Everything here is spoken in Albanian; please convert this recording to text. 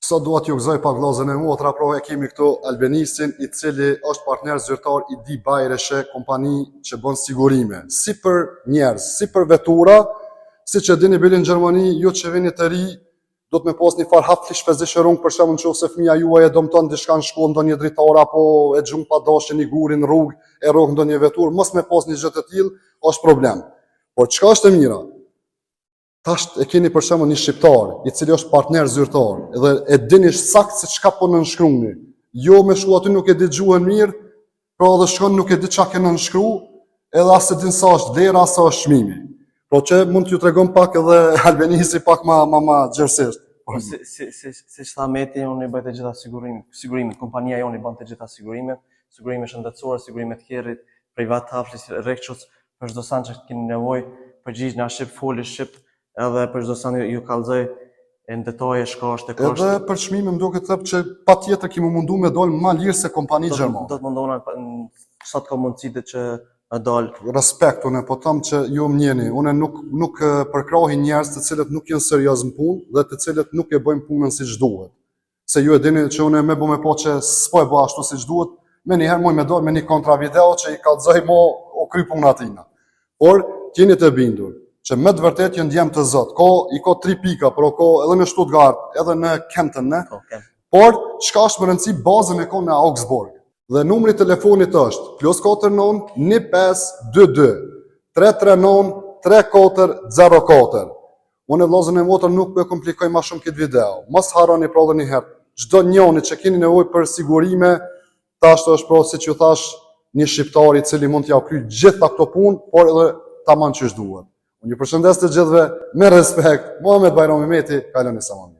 Sot dua t'ju gëzoj pak vllazën e motra, pra e kemi këtu Albenisin, i cili është partner zyrtar i Di Bajreshe, kompani që bën sigurime. Si për njerëz, si për vetura, siç e dini bile në Gjermani, ju që vini të ri, do të me pas një farë hap shpezishërung, për shembull nëse fëmia juaj e dëmton diçka në shkollë, ndonjë dritar apo e xhun pa dashje një gurin në rrugë, e rrok ndonjë vetur, mos me pas një gjë të tillë, është problem. Por çka është e mira? Tash e keni për shembull një shqiptar, i cili është partner zyrtar, dhe e dini saktë se çka po nënshkruani. Jo me shku aty nuk e di gjuhën mirë, pra edhe shkon nuk e di çka ke nënshkru, edhe as e din sa është vlera, sa është çmimi. Po që mund t'ju tregon pak edhe Albenisi pak ma gjerësisht. Si tha Meti, unë i bëj të gjitha sigurimet, kompania jonë i bën të gjitha sigurimet, sigurime shëndetësore, sigurime të kerrit, privat haflis, rekços, për çdo sa që keni nevojë, përgjigj na shqip, foli shqip, edhe për çdo sa ju kallëzoj në detaje shkosht e kosht. Edhe për çmime më duket thëp që patjetër kemi mundu me dal më lirë se kompani gjermane. Do të mundona sa të ka mundësitë që a dal. Respekt, unë po them që ju më njeni, unë nuk përkrahi njerëz të cilët nuk janë serioz në punë dhe të cilët nuk e bëjnë punën siç duhet. Se ju e dini që unë më bëj me po që s'po e bëj ashtu siç duhet, më një herë më dal me një kontra video që i kallëzoj mo o kry punën atina. Por jeni të bindur që me të vërtet ju ndjem të zot. I ka 3 pika, por ka edhe në Stuttgart, edhe në Kempten, ne? Por çka është më rëndësi, bazën e ka në Augsburg. Dhe numri i telefonit është +49 1522 339 3404. Unë vllazën e motor nuk po e komplikoj më shumë këtë video. Mos harroni pra edhe një herë. Çdo njëri që keni nevojë për sigurime, tash është pra siç ju thash, një shqiptar i cili mund t'ja kryej gjitha këto punë, por edhe tamam ç'është duhet. Unë ju përshëndes të gjithëve me respekt. Muhamet Bajrami Meti, kaloni sa më mirë.